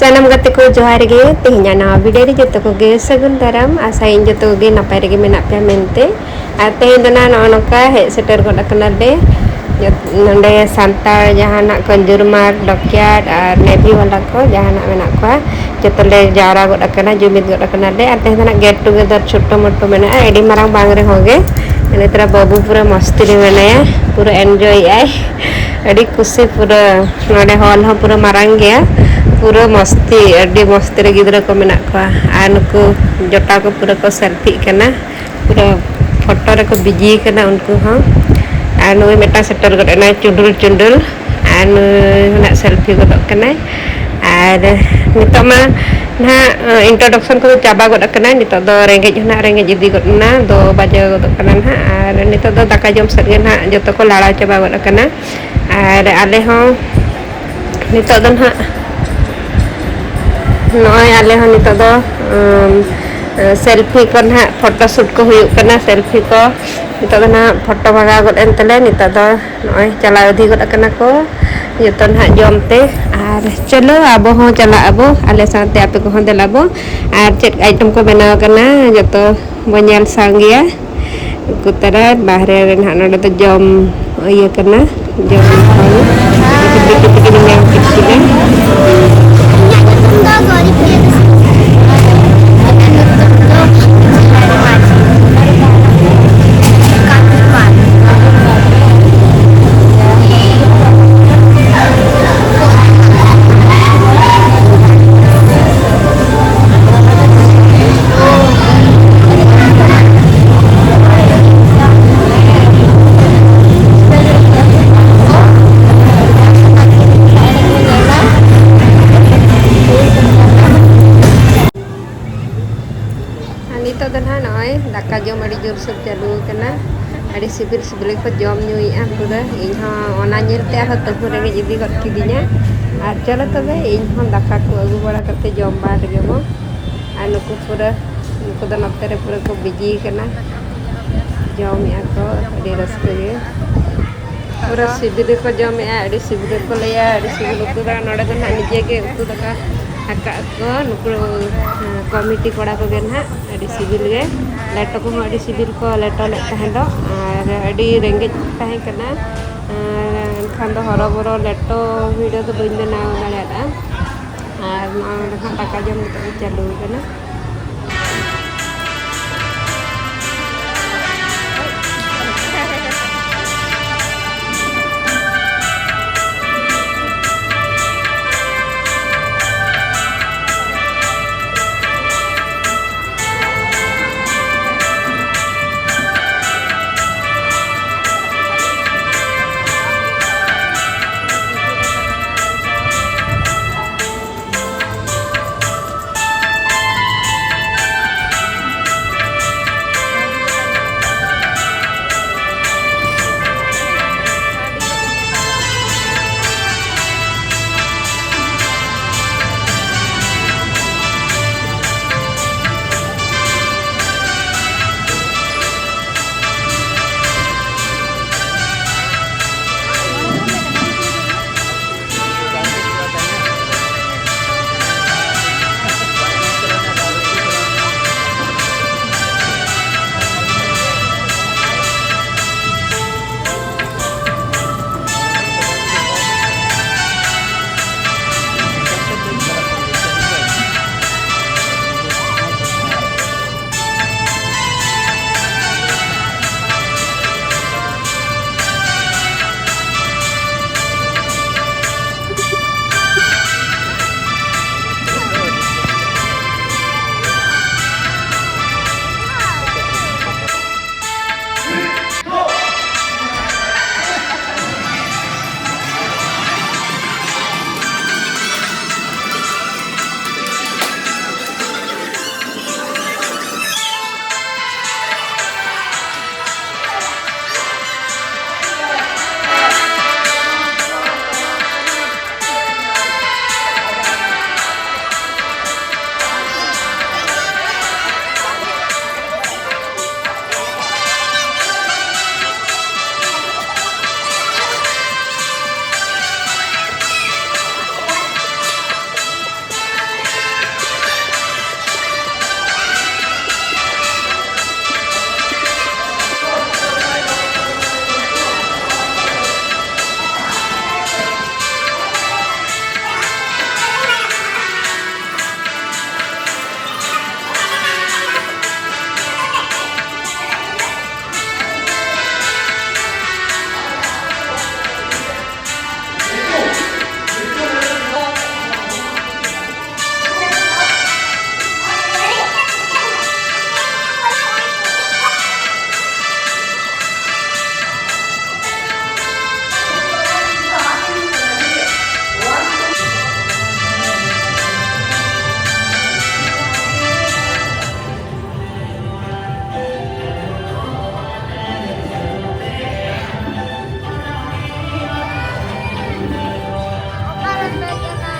Sanam gate ko johar ge tehnya na video ri joto ko ge sagun daram asain joto ge napai ge menak pe mente ate dona no noka he seter ko dakna de nonde santar jahanak konjurmar dokyat ar nevi wala ko jahanak menak ko joto le jara ko dakna jumit ko dakna de ate dona get together chotto motto mena edi marang bang re hoge ini tera babu pura masti di mana ya pura enjoy ay edi kusi pura node hall ho pura marang ya pura masti adi masti re gidra ko menak ko anuku jota ko pura ko selfie kana pura foto re ko biji kana unku ha anu meta setor ko na cundul anu nak selfie ko kana ada nito ma na introduction ko chaba ko kana nito do rengej jadi ko na do baja ko kana ha ar nito do daka jom set na joto ko lala chaba ko kana ar ale ho nito do ha noy ale ho nito do selfie ko na photo shoot ko huyuk kana selfie ko nito do na photo baga ko entele nito do noy chala udhi ko kana ko joto na jom te ar chalo abo ho chala abo ale sate ape ko hon delabo ar chet item ko benaw kana joto bonyal sangia kutara bahre ren hana do jom iya kana jom hon itu yang kecil nito dan hanoi daka jom adi jor sub jalu kana adi sibil ko jom nyui an pura ing ha ona nyel te ha to pura ge idi got kidinya ar chala tobe ing hon daka ko agu bara kate jom ba de mo anu ko pura ko da natere pura ko biji kana jom ya ko adi raste ge pura sibil ko jom ya adi sibil ko le ya adi sibil ko da node da nije ge utu daka akak ko nukro komiti koda ko gen ha adi sibil ge leto ko adi sibil ko leto le tahen do ar adi rengej tahen kana khan do horo boro leto video do bain bena dale da ar na taka jom to chalu kana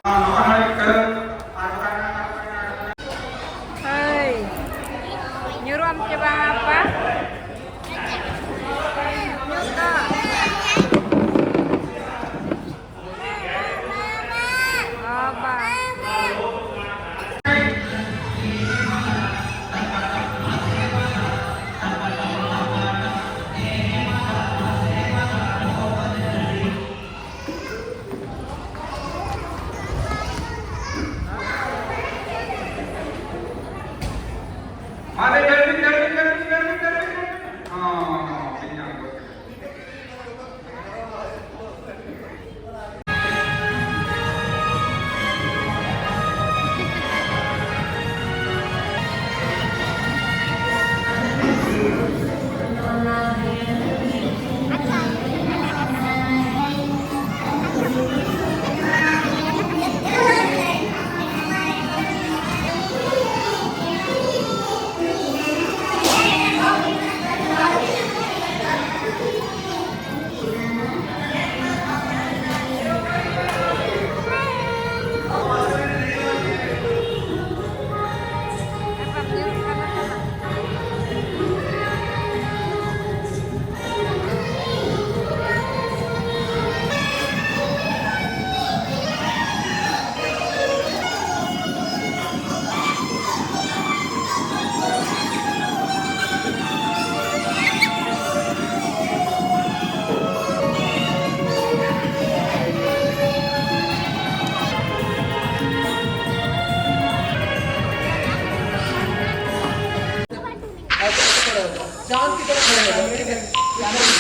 Hai, nyuruh am coba apa? Apa? Ada garing. Oh, kenyang. चांद की तरफ